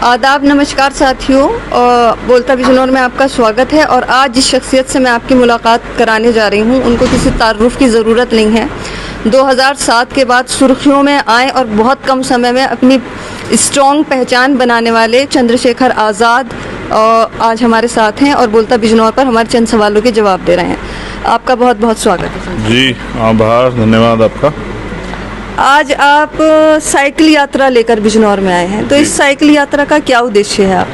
आदाब, नमस्कार साथियों। बोलता बिजनौर में आपका स्वागत है। और आज जिस शख्सियत से मैं आपकी मुलाकात कराने जा रही हूँ उनको किसी तारुफ की ज़रूरत नहीं है। 2007 के बाद सुर्खियों में आए और बहुत कम समय में अपनी स्ट्रॉन्ग पहचान बनाने वाले चंद्रशेखर आज़ाद आज हमारे साथ हैं और बोलता बिजनौर पर हमारे चंद सवालों के जवाब दे रहे हैं। आपका बहुत बहुत स्वागत है जी। आभार, धन्यवाद आपका। आज आप साइकिल यात्रा लेकर बिजनौर में आए हैं, तो इस साइकिल यात्रा का क्या उद्देश्य है? आप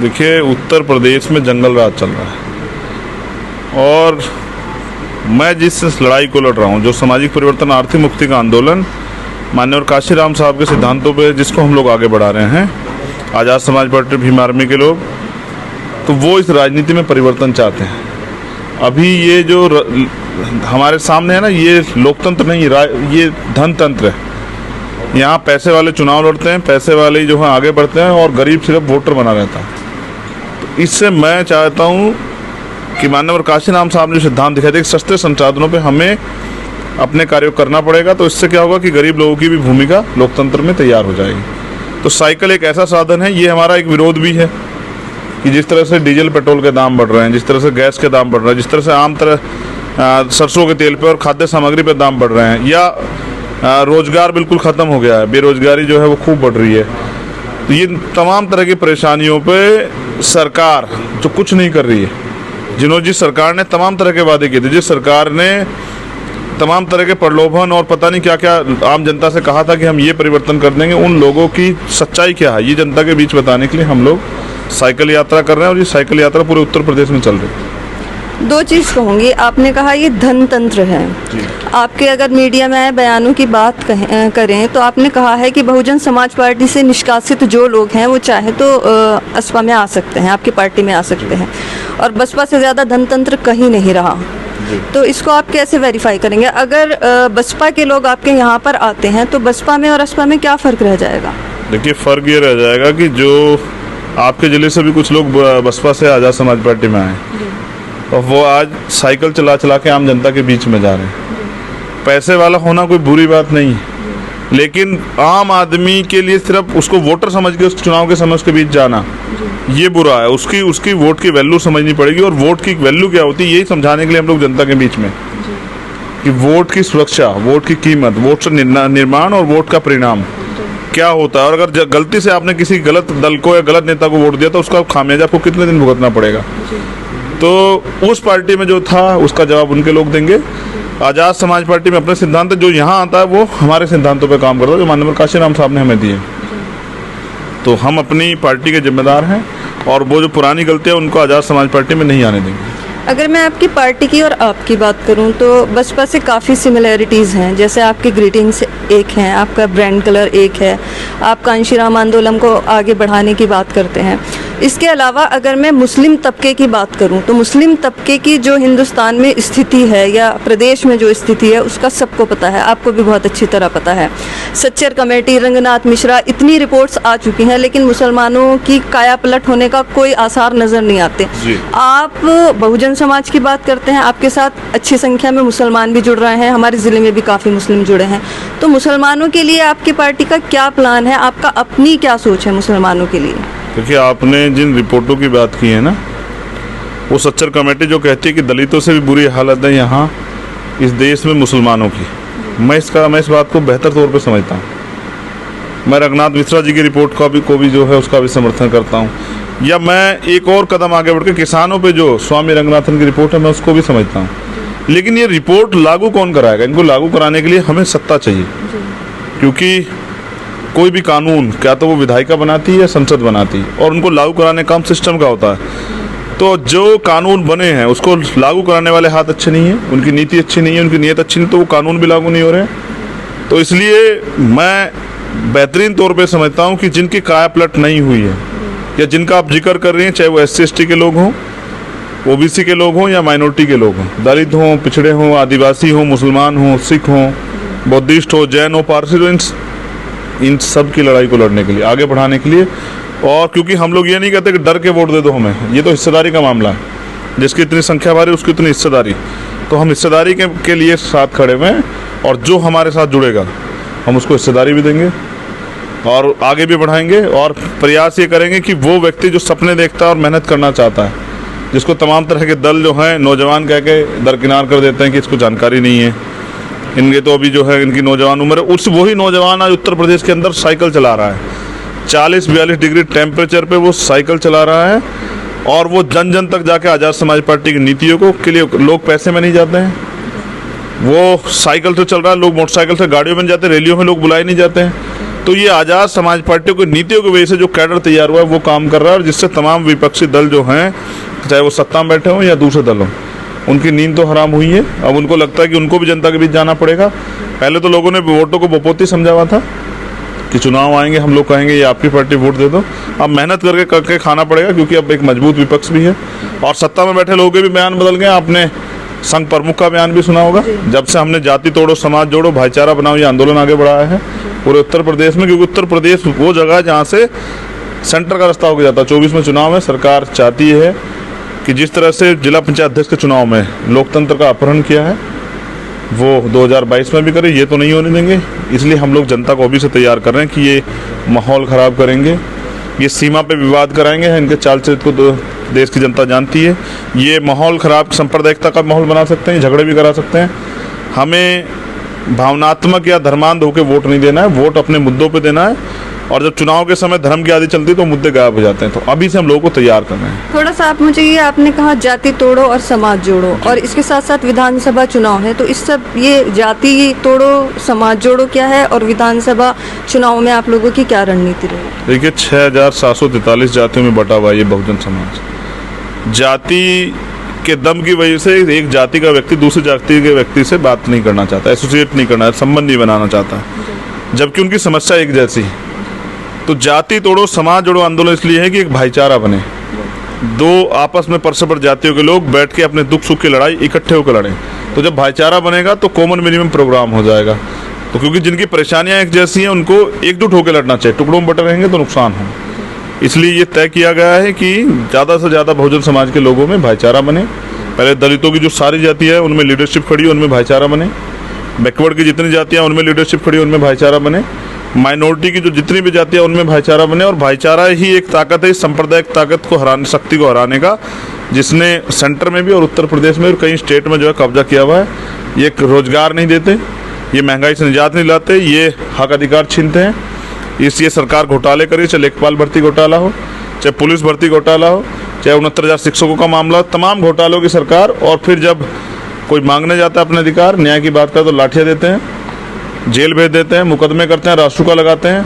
देखिए, उत्तर प्रदेश में जंगल राज चल रहा है और मैं जिस लड़ाई को लड़ रहा हूँ, जो सामाजिक परिवर्तन, आर्थिक मुक्ति का आंदोलन, माननीय काशीराम साहब के सिद्धांतों पे जिसको हम लोग आगे बढ़ा रहे हैं, आज़ाद समाज पार्टी, भीम आर्मी के लोग, तो वो इस राजनीति में परिवर्तन चाहते हैं। अभी ये जो हमारे सामने है ना, ये लोकतंत्र नहीं, ये धनतंत्र है। यहाँ पैसे वाले चुनाव लड़ते हैं, पैसे वाले ही जो है आगे बढ़ते हैं और गरीब सिर्फ वोटर बना रहता है। तो इससे मैं चाहता हूँ कि माननीय काशीराम साहब ने सिद्धांत दिखाए थे कि सस्ते संसाधनों पे हमें अपने कार्य करना पड़ेगा। तो इससे क्या होगा कि गरीब लोगों की भी भूमिका लोकतंत्र में तैयार हो जाएगी। तो साइकिल एक ऐसा साधन है, ये हमारा एक विरोध भी है कि जिस तरह से डीजल पेट्रोल के दाम बढ़ रहे हैं, जिस तरह से गैस के दाम बढ़ रहे हैं, जिस तरह से आम तरह सरसों के तेल पे और खाद्य सामग्री पे दाम बढ़ रहे हैं, या रोजगार बिल्कुल ख़त्म हो गया है, बेरोजगारी जो है वो खूब बढ़ रही है। तो ये तमाम तरह की परेशानियों पे सरकार जो कुछ नहीं कर रही है, जिस सरकार ने तमाम तरह के वादे किए थे, जिस सरकार ने तमाम तरह के प्रलोभन और पता नहीं क्या क्या आम जनता से कहा था कि हम ये परिवर्तन कर देंगे, उन लोगों की सच्चाई क्या है ये जनता के बीच बताने के लिए हम लोग साइकिल यात्रा कर रहे हैं। और ये साइकिल यात्रा पूरे उत्तर प्रदेश में चल रही है। दो चीज़ कहूँगी। आपने कहा ये धनतंत्र है। आपके अगर मीडिया में आए बयानों की बात करें तो आपने कहा है कि बहुजन समाज पार्टी से निष्कासित जो लोग हैं वो चाहे तो असपा में आ सकते हैं, आपकी पार्टी में आ सकते हैं, और बसपा से ज़्यादा धनतंत्र कहीं नहीं रहा। तो इसको आप कैसे वेरीफाई करेंगे? अगर बसपा के लोग आपके यहाँ पर आते हैं तो बसपा में और असपा में क्या फ़र्क रह जाएगा? देखिए, फ़र्क ये रह जाएगा कि जो आपके जिले से भी कुछ लोग बसपा से आज़ाद समाज पार्टी में आए और वो आज साइकिल चला चला के आम जनता के बीच में जा रहे हैं। पैसे वाला होना कोई बुरी बात नहीं है, लेकिन आम आदमी के लिए सिर्फ उसको वोटर समझ के उस चुनाव के समय उसके बीच जाना ये बुरा है। उसकी वोट की वैल्यू समझनी पड़ेगी। और वोट की वैल्यू क्या होती है यही समझाने के लिए हम लोग जनता के बीच में कि वोट की सुरक्षा, वोट की कीमत, वोट से निर्माण और वोट का परिणाम क्या होता है। और अगर गलती से आपने किसी गलत दल को या गलत नेता को वोट दिया तो उसका खामियाजा आपको कितने दिन भुगतना पड़ेगा। तो उस पार्टी में जो था उसका जवाब उनके लोग देंगे। आज़ाद समाज पार्टी में अपने सिद्धांत जो यहाँ आता है वो हमारे सिद्धांतों पे काम करता है, जो माननीय काशीराम साहब ने हमें दिए। तो हम अपनी पार्टी के जिम्मेदार हैं और वो जो पुरानी गलतियाँ उनको आज़ाद समाज पार्टी में नहीं आने देंगे। अगर मैं आपकी पार्टी की और आपकी बात करूं तो बसपा से काफ़ी सिमिलैरिटीज़ हैं। जैसे आपके ग्रीटिंग्स एक हैं, आपका ब्रांड कलर एक है, आप कांशीराम आंदोलन को आगे बढ़ाने की बात करते हैं। इसके अलावा अगर मैं मुस्लिम तबके की बात करूं तो मुस्लिम तबके की जो हिंदुस्तान में स्थिति है या प्रदेश में जो स्थिति है उसका सबको पता है, आपको भी बहुत अच्छी तरह पता है। सच्चर कमेटी, रंगनाथ मिश्रा, इतनी रिपोर्ट्स आ चुकी हैं, लेकिन मुसलमानों की काया पलट होने का कोई आसार नज़र नहीं आते। आप बहुजन समाज की बात करते हैं, आपके साथ अच्छी संख्या में मुसलमान भी जुड़ रहे हैं, हमारे ज़िले में भी काफ़ी मुस्लिम जुड़े हैं। तो मुसलमानों के लिए आपकी पार्टी का क्या प्लान है? आपका अपनी क्या सोच है मुसलमानों के लिए? देखिए, आपने जिन रिपोर्टों की बात की है ना, वो सच्चर कमेटी जो कहती है कि दलितों से भी बुरी हालत है यहाँ इस देश में मुसलमानों की, मैं इस बात को बेहतर तौर पे समझता हूँ। मैं रंगनाथ मिश्रा जी की रिपोर्ट को भी जो है उसका भी समर्थन करता हूँ। या मैं एक और कदम आगे बढ़ के किसानों पे जो स्वामी रंगनाथन की रिपोर्ट है मैं उसको भी समझता हूँ। लेकिन ये रिपोर्ट लागू कौन कराएगा? इनको लागू कराने के लिए हमें सत्ता चाहिए, क्योंकि कोई भी कानून क्या तो वो विधायिका बनाती है या संसद बनाती है, और उनको लागू कराने का काम सिस्टम का होता है। तो जो कानून बने हैं उसको लागू कराने वाले हाथ अच्छे नहीं हैं, उनकी नीति अच्छी नहीं है, उनकी नीयत अच्छी नहीं, तो वो कानून भी लागू नहीं हो रहे हैं। तो इसलिए मैं बेहतरीन तौर पे समझता हूँ कि जिनकी काया पलट नहीं हुई है या जिनका आप जिक्र कर रही हैं, चाहे वो SC/ST के लोग हों, OBC के लोग हों या माइनॉरिटी के लोग हों, दलित हों, पिछड़े हों, आदिवासी हों, मुसलमान हों, सिख हों, बुद्धिस्ट हो, जैन हो, पारसी हो, इन सब की लड़ाई को लड़ने के लिए, आगे बढ़ाने के लिए। और क्योंकि हम लोग ये नहीं कहते कि डर के वोट दे दो हमें, ये तो हिस्सेदारी का मामला है, जिसकी इतनी संख्या भारी उसकी इतनी हिस्सेदारी। तो हम हिस्सेदारी के लिए साथ खड़े हुए हैं और जो हमारे साथ जुड़ेगा हम उसको हिस्सेदारी भी देंगे। और आगे भी बढ़ाएंगे। और प्रयास ये करेंगे कि वो व्यक्ति जो सपने देखता है और मेहनत करना चाहता है, जिसको तमाम तरह के दल जो हैं नौजवान कह के दरकिनार कर देते हैं कि इसको जानकारी नहीं है, इनके तो अभी जो है इनकी नौजवान उम्र है, उस वही नौजवान आज उत्तर प्रदेश के अंदर साइकिल चला रहा है, 40-42 डिग्री टेम्परेचर पे वो साइकिल चला रहा है। और वो जन जन तक जाके आज़ाद समाज पार्टी की नीतियों को के लिए लोग पैसे में नहीं जाते हैं, वो साइकिल से चल रहा है, लोग मोटरसाइकिल से गाड़ियों में जाते हैं, रैलियों में लोग बुलाए नहीं जाते हैं। तो ये आज़ाद समाज पार्टी की नीतियों की वजह से जो कैडर तैयार हुआ है वो काम कर रहा है, और जिससे तमाम विपक्षी दल जो हैं, चाहे वो सत्ता में बैठे हों या दूसरे दल हों, उनकी नींद तो हराम हुई है। अब उनको लगता है कि उनको भी जनता के बीच जाना पड़ेगा। पहले तो लोगों ने वोटों को बपोती समझा हुआ था कि चुनाव आएंगे हम लोग कहेंगे ये आपकी पार्टी वोट दे दो। अब मेहनत करके खाना पड़ेगा, क्योंकि अब एक मजबूत विपक्ष भी है और सत्ता में बैठे लोगों के भी बयान बदल गए। आपने संघ प्रमुख का बयान भी सुना होगा, जब से हमने जाति तोड़ो समाज जोड़ो भाईचारा बनाओ ये आंदोलन आगे बढ़ाया है पूरे उत्तर प्रदेश में, क्योंकि उत्तर प्रदेश वो जगह है जहाँ से सेंटर का रास्ता होकर जाता है। 24 में चुनाव है, सरकार चाहती है कि जिस तरह से जिला पंचायत अध्यक्ष के चुनाव में लोकतंत्र का अपहरण किया है वो 2022 में भी करे, ये तो नहीं होने देंगे। इसलिए हम लोग जनता को अभी से तैयार कर रहे हैं कि ये माहौल ख़राब करेंगे, ये सीमा पे विवाद कराएंगे, इनके चाल चरित्र को देश की जनता जानती है। ये माहौल ख़राब सांप्रदायिकता का माहौल बना सकते हैं, झगड़े भी करा सकते हैं। हमें भावनात्मक या धर्मांध होकर वोट नहीं देना है, वोट अपने मुद्दों पे देना है। और जब चुनाव के समय धर्म की आदि चलती है तो मुद्दे गायब हो जाते हैं। तो अभी से हम लोगों को तैयार कर रहे हैं। थोड़ा सा आप मुझे ये आपने कहा जाति तोड़ो और समाज जोड़ो, और इसके साथ साथ विधानसभा चुनाव है, तो इस सब ये जाति तोड़ो समाज जोड़ो क्या है और विधानसभा चुनाव में आप लोगों की क्या रणनीति रहेगी? देखिए 6743 जातियों में बटा हुआ ये बहुजन समाज। जाति के दम की वजह से एक जाति का व्यक्ति दूसरी जाति के व्यक्ति से बात नहीं करना चाहता, एसोसिएट नहीं करना, संबंध नहीं बनाना चाहता, जबकि उनकी समस्या एक जैसी है। तो जाति तोड़ो समाज जोड़ो आंदोलन इसलिए है कि एक भाईचारा बने, दो आपस में परस्पर जातियों के लोग बैठ के अपने दुख सुख की लड़ाई इकट्ठे होकर लड़ें। तो जब भाईचारा बनेगा तो कॉमन मिनिमम प्रोग्राम हो जाएगा। तो क्योंकि जिनकी परेशानियां एक जैसी हैं उनको एकजुट होकर लड़ना चाहिए, टुकड़ों में बटे रहेंगे तो नुकसान हो। इसलिए ये तय किया गया है कि ज़्यादा से ज़्यादा बहुजन समाज के लोगों में भाईचारा बने। पहले दलितों की जो सारी जातियाँ हैं उनमें लीडरशिप खड़ी, उनमें भाईचारा बने। बैकवर्ड की जितनी जातियाँ उनमें लीडरशिप खड़ी, उनमें भाईचारा बने। माइनॉरिटी की जो जितनी भी जातियाँ उनमें भाईचारा बने। और भाईचारा ही एक ताकत है इस सांप्रदायिक ताकत को हराने, शक्ति को हराने का, जिसने सेंटर में भी और उत्तर प्रदेश में और कई स्टेट में जो है कब्जा किया हुआ है। ये रोजगार नहीं देते, ये महंगाई से निजात नहीं लाते, ये हक अधिकार छीनते हैं। इसलिए सरकार घोटाले करे, चाहे लेखपाल भर्ती घोटाला हो, चाहे पुलिस भर्ती घोटाला हो, चाहे 69,000 शिक्षकों का मामला, तमाम घोटालों की सरकार। और फिर जब कोई मांगने जाता है अपने अधिकार, न्याय की बात कर तो लाठियाँ देते हैं, जेल भेज देते हैं, मुकदमे करते हैं, राष्ट्रका लगाते हैं।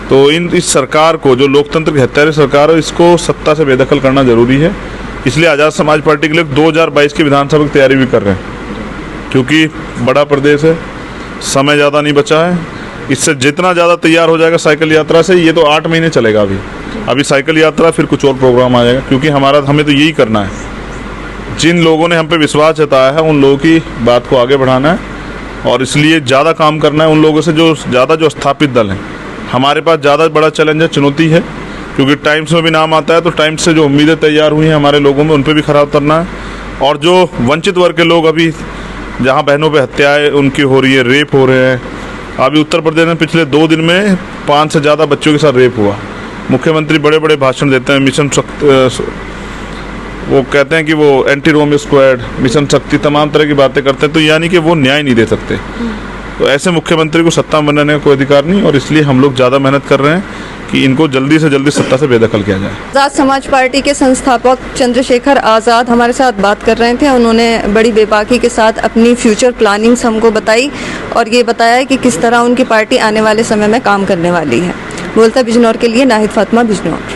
तो इस सरकार को, जो लोकतंत्र की हत्यारी सरकार है, इसको सत्ता से बेदखल करना जरूरी है। इसलिए आज़ाद समाज पार्टी के लिए 2022 की विधानसभा की तैयारी भी कर रहे हैं, क्योंकि बड़ा प्रदेश है, समय ज़्यादा नहीं बचा है। इससे जितना ज़्यादा तैयार हो जाएगा साइकिल यात्रा से, ये तो 8 महीने चलेगा अभी साइकिल यात्रा, फिर कुछ और प्रोग्राम आ जाएगा। क्योंकि हमें तो यही करना है, जिन लोगों ने हम पे विश्वास जताया है उन लोगों की बात को आगे बढ़ाना है। और इसलिए ज़्यादा काम करना है उन लोगों से जो स्थापित दल हैं। हमारे पास ज़्यादा बड़ा चैलेंज है, चुनौती है, क्योंकि टाइम्स में भी नाम आता है, तो टाइम्स से जो उम्मीदें तैयार हुई हैं हमारे लोगों में, उन पर भी खरा उतरना है। और जो वंचित वर्ग के लोग, अभी जहाँ बहनों पे हत्याएं उनकी हो रही है, रेप हो रहे हैं। अभी उत्तर प्रदेश में पिछले 2 दिन में 5 से ज़्यादा बच्चों के साथ रेप हुआ। मुख्यमंत्री बड़े बड़े भाषण देते हैं, मिशन शक्ति, वो कहते हैं कि वो एंटी रोमियो स्क्वाड, मिशन शक्ति, तमाम तरह की बातें करते हैं। तो यानी कि वो न्याय नहीं दे सकते। तो ऐसे मुख्यमंत्री को सत्ता में बनाने का कोई अधिकार नहीं। और इसलिए हम लोग ज़्यादा मेहनत कर रहे हैं कि इनको जल्दी से जल्दी सत्ता से बेदखल किया जाए। आज़ाद समाज पार्टी के संस्थापक चंद्रशेखर आज़ाद हमारे साथ बात कर रहे थे। उन्होंने बड़ी बेबाकी के साथ अपनी फ्यूचर प्लानिंग्स हमको बताई और ये बताया कि किस तरह उनकी पार्टी आने वाले समय में काम करने वाली है। बोलता बिजनौर के लिए नाहिद फातिमा, बिजनौर।